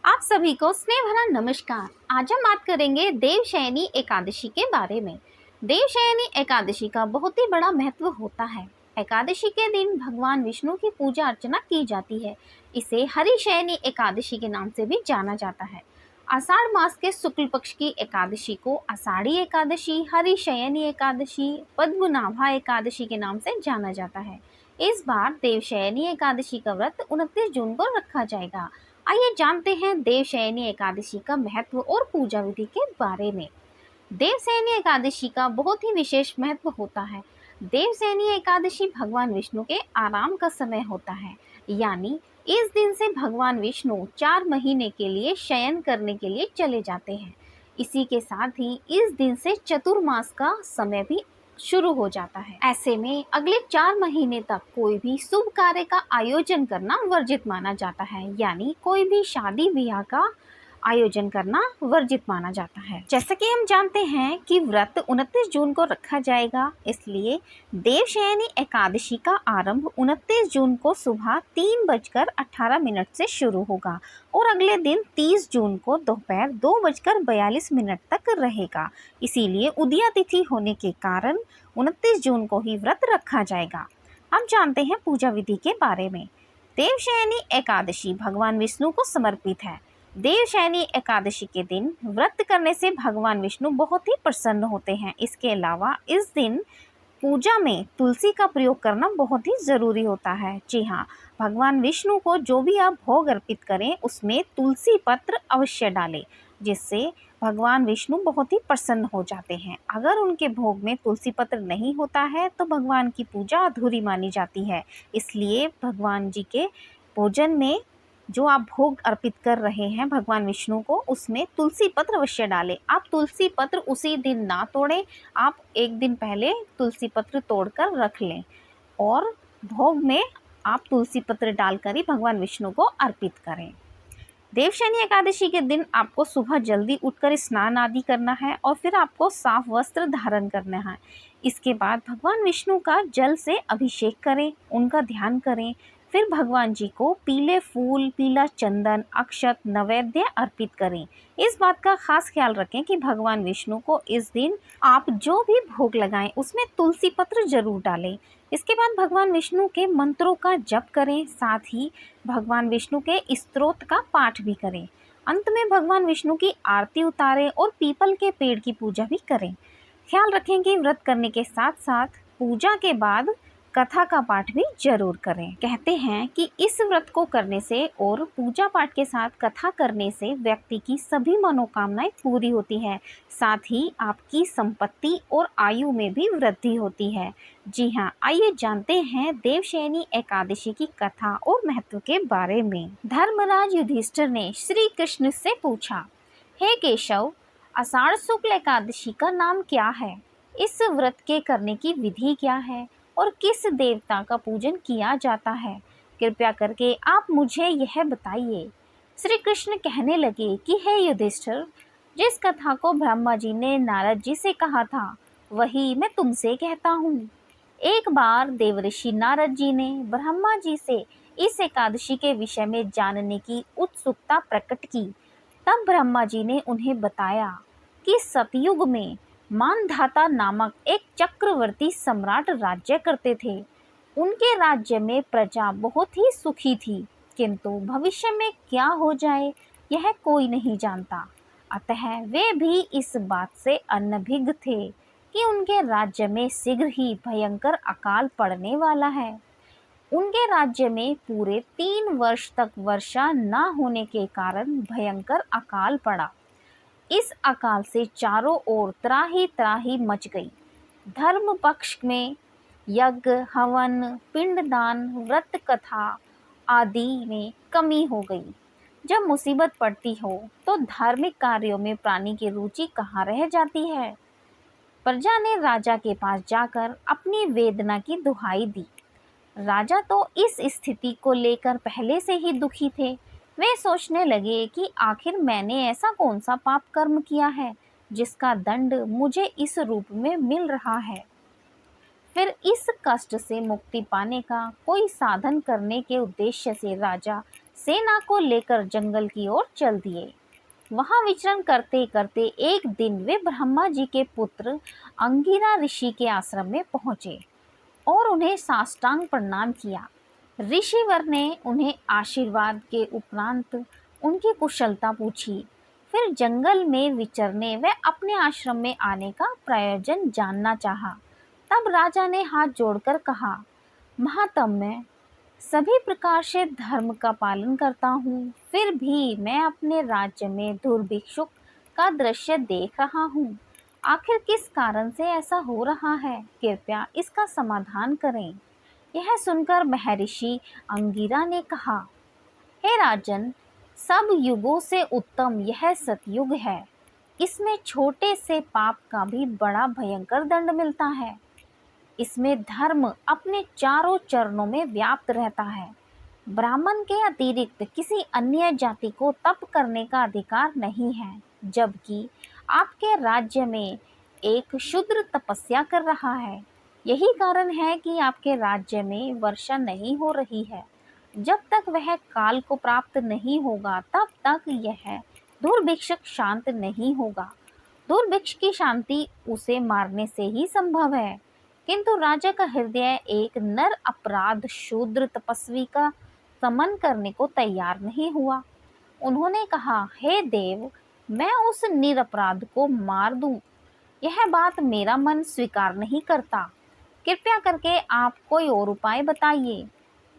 आप सभी को स्नेह भरा नमस्कार। आज हम बात करेंगे देवशयनी एकादशी के बारे में। देवशयनी एकादशी का बहुत ही बड़ा महत्व होता है। एकादशी के दिन भगवान विष्णु की पूजा अर्चना की जाती है। इसे हरिशयनी एकादशी के नाम से भी जाना जाता है। आषाढ़ मास के शुक्ल पक्ष की एकादशी को आषाढ़ी एकादशी, हरिशयनी एकादशी, पद्मनाभा एकादशी के नाम से जाना जाता है। इस बार देवशयनी एकादशी का व्रत 29 जून को रखा जाएगा। आइए जानते हैं देवशयनी एकादशी का महत्व और पूजा विधि के बारे में। देवशयनी एकादशी का बहुत ही विशेष महत्व होता है। देवशयनी एकादशी भगवान विष्णु के आराम का समय होता है, यानी इस दिन से भगवान विष्णु 4 महीने के लिए शयन करने के लिए चले जाते हैं। इसी के साथ ही इस दिन से चतुर्मास का समय भी शुरू हो जाता है। ऐसे में अगले 4 महीने तक कोई भी शुभ कार्य का आयोजन करना वर्जित माना जाता है, यानी कोई भी शादी ब्याह का आयोजन करना वर्जित माना जाता है। जैसा कि हम जानते हैं कि व्रत 29 जून को रखा जाएगा, इसलिए देवशयनी एकादशी का आरंभ 29 जून को सुबह 3:18 से शुरू होगा और अगले दिन 30 जून को दोपहर 2:42 तक रहेगा। इसीलिए उदया तिथि होने के कारण 29 जून को ही व्रत रखा जाएगा। हम जानते हैं पूजा विधि के बारे में। देवशयनी एकादशी भगवान विष्णु को समर्पित है। देवशयनी एकादशी के दिन व्रत करने से भगवान विष्णु बहुत ही प्रसन्न होते हैं। इसके अलावा इस दिन पूजा में तुलसी का प्रयोग करना बहुत ही ज़रूरी होता है। जी हाँ, भगवान विष्णु को जो भी आप भोग अर्पित करें उसमें तुलसी पत्र अवश्य डालें, जिससे भगवान विष्णु बहुत ही प्रसन्न हो जाते हैं। अगर उनके भोग में तुलसी पत्र नहीं होता है तो भगवान की पूजा अधूरी मानी जाती है। इसलिए भगवान जी के भोजन में जो आप भोग अर्पित कर रहे हैं भगवान विष्णु को, उसमें तुलसी पत्र अवश्य डालें। आप तुलसी पत्र उसी दिन ना तोड़ें, आप एक दिन पहले तुलसी पत्र तोड़कर रख लें और भोग में आप तुलसी पत्र डालकर ही भगवान विष्णु को अर्पित करें। देवशयनी एकादशी के दिन आपको सुबह जल्दी उठकर स्नान आदि करना है और फिर आपको साफ वस्त्र धारण करना है। इसके बाद भगवान विष्णु का जल से अभिषेक करें, उनका ध्यान करें। फिर भगवान जी को पीले फूल, पीला चंदन, अक्षत, नैवेद्य अर्पित करें। इस बात का खास ख्याल रखें कि भगवान विष्णु को इस दिन आप जो भी भोग लगाएं उसमें तुलसी पत्र जरूर डालें। इसके बाद भगवान विष्णु के मंत्रों का जप करें, साथ ही भगवान विष्णु के स्तोत्र का पाठ भी करें। अंत में भगवान विष्णु की आरती उतारें और पीपल के पेड़ की पूजा भी करें। ख्याल रखें कि व्रत करने के साथ साथ पूजा के बाद कथा का पाठ भी जरूर करें। कहते हैं कि इस व्रत को करने से और पूजा पाठ के साथ कथा करने से व्यक्ति की सभी मनोकामनाएं पूरी होती है, साथ ही आपकी संपत्ति और आयु में भी वृद्धि होती है। जी हाँ, आइए जानते हैं देवशयनी एकादशी की कथा और महत्व के बारे में। धर्मराज युधिष्ठिर ने श्री कृष्ण से पूछा, हे केशव, आषाढ़ शुक्ल एकादशी का नाम क्या है? इस व्रत के करने की विधि क्या है और किस देवता का पूजन किया जाता है? कृपया करके आप मुझे यह बताइए। श्री कृष्ण कहने लगे कि हे युधिष्ठिर, जिस कथा को ब्रह्मा जी ने नारद जी से कहा था वही मैं तुमसे कहता हूँ। एक बार देवऋषि नारद जी ने ब्रह्मा जी से इस एकादशी के विषय में जानने की उत्सुकता प्रकट की। तब ब्रह्मा जी ने उन्हें बताया कि सतयुग में मानधाता नामक एक चक्रवर्ती सम्राट राज्य करते थे। उनके राज्य में प्रजा बहुत ही सुखी थी, किंतु भविष्य में क्या हो जाए यह कोई नहीं जानता। अतः वे भी इस बात से अनभिज्ञ थे कि उनके राज्य में शीघ्र ही भयंकर अकाल पड़ने वाला है। उनके राज्य में पूरे 3 वर्ष तक वर्षा न होने के कारण भयंकर अकाल पड़ा। इस अकाल से चारों ओर त्राही त्राही मच गई। धर्म पक्ष में यज्ञ, हवन, पिंडदान, व्रत कथा आदि में कमी हो गई। जब मुसीबत पड़ती हो तो धार्मिक कार्यों में प्राणी की रुचि कहाँ रह जाती है। प्रजा ने राजा के पास जाकर अपनी वेदना की दुहाई दी। राजा तो इस स्थिति को लेकर पहले से ही दुखी थे। वे सोचने लगे कि आखिर मैंने ऐसा कौन सा पाप कर्म किया है जिसका दंड मुझे इस रूप में मिल रहा है। फिर इस कष्ट से मुक्ति पाने का कोई साधन करने के उद्देश्य से राजा सेना को लेकर जंगल की ओर चल दिए। वहां विचरण करते करते एक दिन वे ब्रह्मा जी के पुत्र अंगिरा ऋषि के आश्रम में पहुंचे और उन्हें साष्टांग प्रणाम किया। ऋषिवर ने उन्हें आशीर्वाद के उपरांत उनकी कुशलता पूछी। फिर जंगल में विचरने व अपने आश्रम में आने का प्रयोजन जानना चाहा। तब राजा ने हाथ जोड़कर कहा, महात्म्य, सभी प्रकार से धर्म का पालन करता हूँ, फिर भी मैं अपने राज्य में दुर्भिक्षुक का दृश्य देख रहा हूँ। आखिर किस कारण से ऐसा हो रहा है? कृपया इसका समाधान करें। यह सुनकर महर्षि अंगिरा ने कहा, हे राजन, सब युगों से उत्तम यह सतयुग है। इसमें छोटे से पाप का भी बड़ा भयंकर दंड मिलता है। इसमें धर्म अपने चारों चरणों में व्याप्त रहता है। ब्राह्मण के अतिरिक्त किसी अन्य जाति को तप करने का अधिकार नहीं है, जबकि आपके राज्य में एक शूद्र तपस्या कर रहा है। यही कारण है कि आपके राज्य में वर्षा नहीं हो रही है। जब तक वह काल को प्राप्त नहीं होगा, तब तक यह दुर्भिक्षक शांत नहीं होगा। दुर्भिक्ष की शांति उसे मारने से ही संभव है। किंतु राजा का हृदय एक नर अपराध शूद्र तपस्वी का समन करने को तैयार नहीं हुआ। उन्होंने कहा, हे देव, मैं उस निरपराध को मार दूं, यह बात मेरा मन स्वीकार नहीं करता। कृपया करके आप कोई और उपाय बताइए।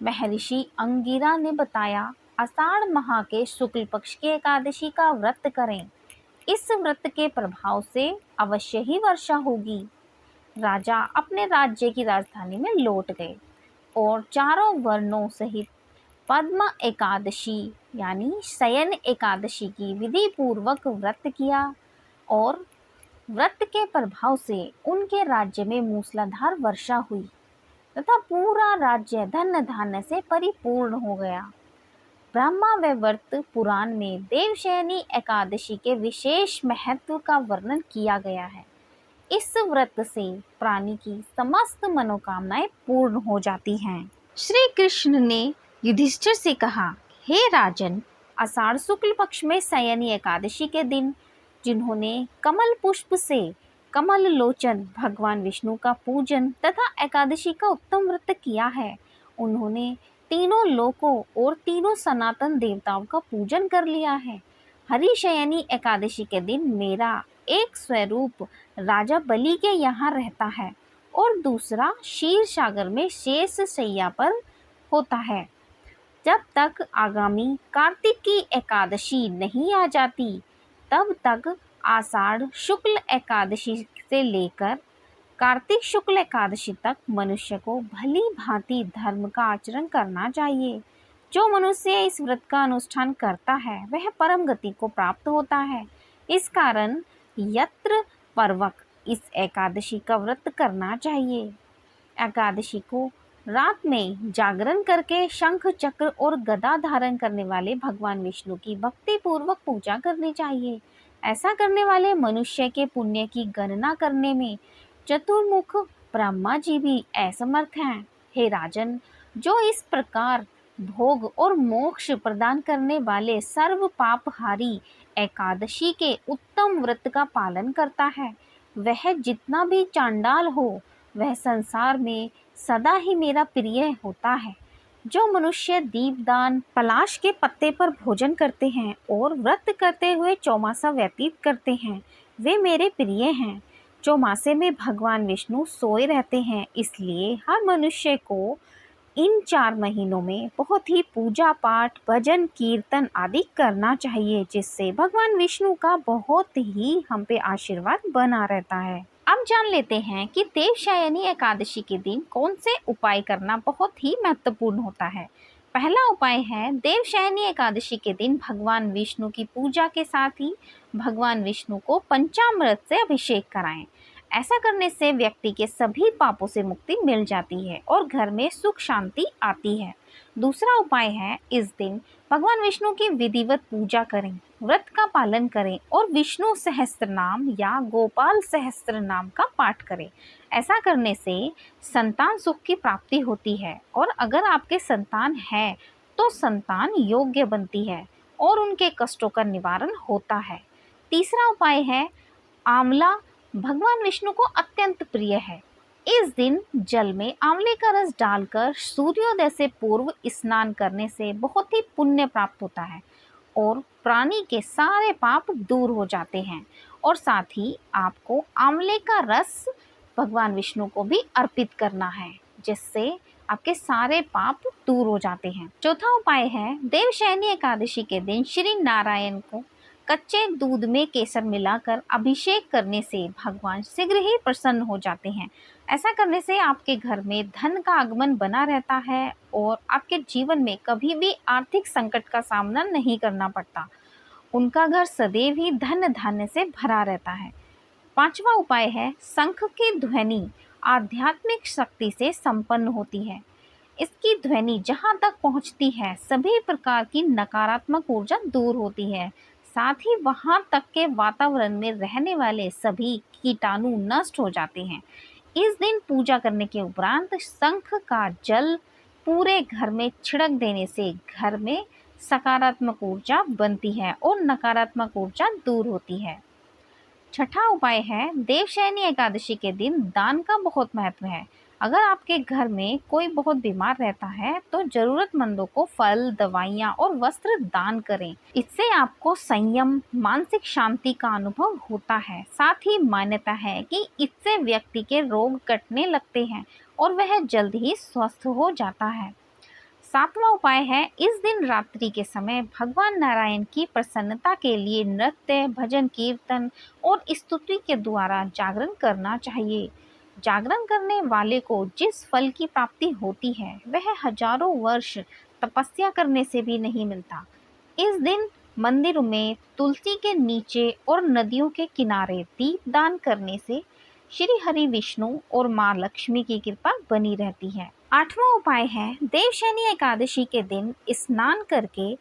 महर्षि अंगिरा ने बताया, आषाढ़ माह के शुक्ल पक्ष की एकादशी का व्रत करें। इस व्रत के प्रभाव से अवश्य ही वर्षा होगी। राजा अपने राज्य की राजधानी में लौट गए और चारों वर्णों सहित पद्म एकादशी यानी शयन एकादशी की विधि पूर्वक व्रत किया और व्रत के प्रभाव से उनके राज्य में मूसलाधार वर्षा हुई तथा पूरा राज्य धन धान्य से परिपूर्ण हो गया। ब्रह्मा व व्रत पुराण में देवशयनी एकादशी के विशेष महत्व का वर्णन किया गया है। इस व्रत से प्राणी की समस्त मनोकामनाएं पूर्ण हो जाती हैं। श्री कृष्ण ने युधिष्ठिर से कहा, हे राजन, आषाढ़ शुक्ल पक्ष में शयनी एकादशी के दिन जिन्होंने कमल पुष्प से कमल लोचन भगवान विष्णु का पूजन तथा एकादशी का उत्तम व्रत किया है, उन्होंने तीनों लोकों और तीनों सनातन देवताओं का पूजन कर लिया है। हरिशयनी एकादशी के दिन मेरा एक स्वरूप राजा बलि के यहाँ रहता है और दूसरा क्षीर सागर में शेष शैया पर होता है। जब तक आगामी कार्तिक की एकादशी नहीं आ जाती, तब तक आषाढ़ शुक्ल एकादशी से लेकर कार्तिक शुक्ल एकादशी तक मनुष्य को भली भांति धर्म का आचरण करना चाहिए। जो मनुष्य इस व्रत का अनुष्ठान करता है वह परम गति को प्राप्त होता है। इस कारण यत्र पर्वक इस एकादशी का व्रत करना चाहिए। एकादशी को रात में जागरण करके शंख चक्र और गदा धारण करने वाले भगवान विष्णु की भक्ति पूर्वक पूजा करनी चाहिए। ऐसा करने वाले मनुष्य के पुण्य की गणना करने में चतुर्मुख ब्रह्मा जी भी असमर्थ हैं। हे राजन, जो इस प्रकार भोग और मोक्ष प्रदान करने वाले सर्व पापहारी एकादशी के उत्तम व्रत का पालन करता है, वह जितना भी चांडाल हो, वह संसार में सदा ही मेरा प्रिय होता है। जो मनुष्य दीपदान पलाश के पत्ते पर भोजन करते हैं और व्रत करते हुए चौमासा व्यतीत करते हैं, वे मेरे प्रिय हैं। चौमासे में भगवान विष्णु सोए रहते हैं, इसलिए हर मनुष्य को इन 4 महीनों में बहुत ही पूजा पाठ भजन कीर्तन आदि करना चाहिए, जिससे भगवान विष्णु का बहुत ही हम पे आशीर्वाद बना रहता है। अब जान लेते हैं कि देवशयनी एकादशी के दिन कौन से उपाय करना बहुत ही महत्वपूर्ण होता है। पहला उपाय है, देवशयनी एकादशी के दिन भगवान विष्णु की पूजा के साथ ही भगवान विष्णु को पंचामृत से अभिषेक कराएं। ऐसा करने से व्यक्ति के सभी पापों से मुक्ति मिल जाती है और घर में सुख शांति आती है। दूसरा उपाय है, इस दिन भगवान विष्णु की विधिवत पूजा करें, व्रत का पालन करें और विष्णु सहस्त्र नाम या गोपाल सहस्त्र नाम का पाठ करें। ऐसा करने से संतान सुख की प्राप्ति होती है और अगर आपके संतान है तो संतान योग्य बनती है और उनके कष्टों का निवारण होता है। तीसरा उपाय है आंवला भगवान विष्णु को अत्यंत प्रिय है। इस दिन जल में आंवले का रस डालकर सूर्योदय से पूर्व स्नान करने से बहुत ही पुण्य प्राप्त होता है और प्राणी के सारे पाप दूर हो जाते हैं। और साथ ही आपको आंवले का रस भगवान विष्णु को भी अर्पित करना है, जिससे आपके सारे पाप दूर हो जाते हैं। चौथा उपाय है देवशयनी एकादशी के दिन श्री नारायण को कच्चे दूध में केसर मिलाकर अभिषेक करने से भगवान शीघ्र ही प्रसन्न हो जाते हैं। ऐसा करने से आपके घर में धन का आगमन बना रहता है और आपके जीवन में कभी भी आर्थिक संकट का सामना नहीं करना पड़ता। उनका घर सदैव ही धन धान्य से भरा रहता है। पांचवा उपाय है शंख की ध्वनि आध्यात्मिक शक्ति से संपन्न होती है। इसकी ध्वनि जहाँ तक पहुँचती है सभी प्रकार की नकारात्मक ऊर्जा दूर होती है। साथ ही वहाँ तक के वातावरण में रहने वाले सभी कीटाणु नष्ट हो जाते हैं। इस दिन पूजा करने के उपरांत शंख का जल पूरे घर में छिड़क देने से घर में सकारात्मक ऊर्जा बनती है और नकारात्मक ऊर्जा दूर होती है। छठा उपाय है देवशयनी एकादशी के दिन दान का बहुत महत्व है। अगर आपके घर में कोई बहुत बीमार रहता है तो जरूरतमंदों को फल, दवाइयाँ और वस्त्र दान करें। इससे आपको संयम, मानसिक शांति का अनुभव होता है। साथ ही मान्यता है कि इससे व्यक्ति के रोग कटने लगते हैं और वह जल्द ही स्वस्थ हो जाता है। सातवां उपाय है इस दिन रात्रि के समय भगवान नारायण की प्रसन्नता के लिए नृत्य, भजन, कीर्तन और स्तुति के द्वारा जागरण करना चाहिए। जागरण करने वाले को जिस फल की प्राप्ति होती है वह हजारों वर्ष तपस्या करने से भी नहीं मिलता। इस दिन मंदिर में तुलसी के नीचे और नदियों के किनारे दीप दान करने से श्री हरि विष्णु और माँ लक्ष्मी की कृपा बनी रहती है। आठवां उपाय है देवशयनी एकादशी के दिन स्नान करके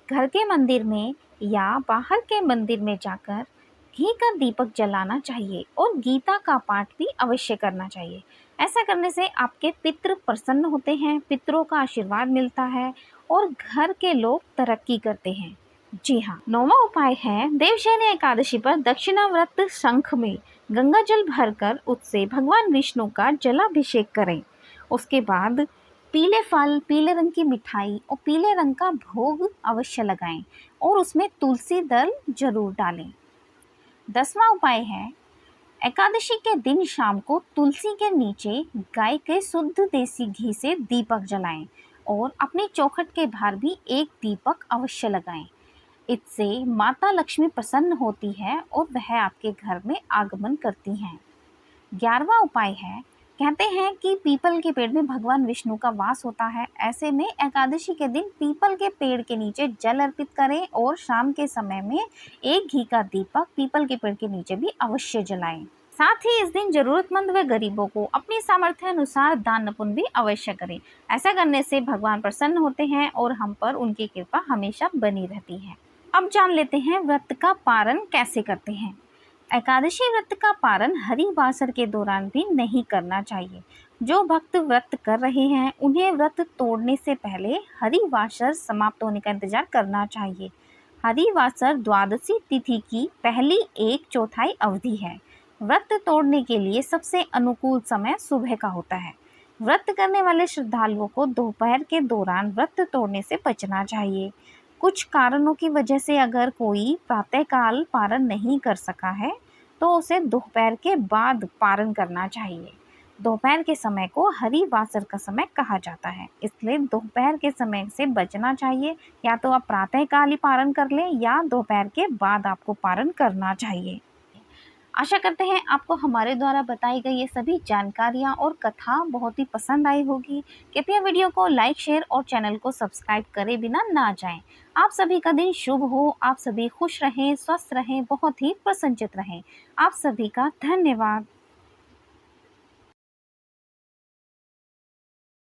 घर के मंदिर में या बाहर के मंदिर में जाकर घी का दीपक जलाना चाहिए और गीता का पाठ भी अवश्य करना चाहिए। ऐसा करने से आपके पितृ प्रसन्न होते हैं, पितरों का आशीर्वाद मिलता है और घर के लोग तरक्की करते हैं। जी हाँ, नौवां उपाय है देवशयनी एकादशी पर दक्षिणाव्रत शंख में गंगा जल भरकर उससे भगवान विष्णु का जलाभिषेक करें। उसके बाद पीले फल, पीले रंग की मिठाई और पीले रंग का भोग अवश्य लगाएं और उसमें तुलसी दल जरूर डालें। 10वां उपाय है एकादशी के दिन शाम को तुलसी के नीचे गाय के शुद्ध देसी घी से दीपक जलाएं और अपनी चौखट के बाहर भी एक दीपक अवश्य लगाएं। इससे माता लक्ष्मी प्रसन्न होती है और वह आपके घर में आगमन करती हैं। 11वां उपाय है कहते हैं कि पीपल के पेड़ में भगवान विष्णु का वास होता है। ऐसे में एकादशी के दिन पीपल के पेड़ के नीचे जल अर्पित करें और शाम के समय में एक घी का दीपक पीपल के पेड़ के नीचे भी अवश्य जलाएं। साथ ही इस दिन जरूरतमंद व गरीबों को अपनी सामर्थ्य अनुसार दान पुण्य भी अवश्य करें। ऐसा करने से भगवान प्रसन्न होते हैं और हम पर उनकी कृपा हमेशा बनी रहती है। अब जान लेते हैं व्रत का पारण कैसे करते हैं। एकादशी व्रत का पारण हरिवासर के दौरान भी नहीं करना चाहिए। जो भक्त व्रत कर रहे हैं उन्हें व्रत तोड़ने से पहले हरिवासर समाप्त होने का इंतजार करना चाहिए। हरिवासर द्वादशी तिथि की पहली 1/4 अवधि है। व्रत तोड़ने के लिए सबसे अनुकूल समय सुबह का होता है। व्रत करने वाले श्रद्धालुओं को दोपहर के दौरान व्रत तोड़ने से बचना चाहिए। कुछ कारणों की वजह से अगर कोई प्रातःकाल पारण नहीं कर सका है तो उसे दोपहर के बाद पारण करना चाहिए। दोपहर के समय को हरिवासर का समय कहा जाता है, इसलिए दोपहर के समय से बचना चाहिए। या तो आप प्रातःकाल ही पारण कर लें या दोपहर के बाद आपको पारण करना चाहिए। आशा करते हैं आपको हमारे द्वारा बताई गई ये सभी जानकारियाँ और कथा बहुत ही पसंद आई होगी। कृपया वीडियो को लाइक, शेयर और चैनल को सब्सक्राइब करे बिना ना जाएं। आप सभी का दिन शुभ हो, आप सभी खुश रहें, स्वस्थ रहें, बहुत ही प्रसन्नचित रहें। आप सभी का धन्यवाद।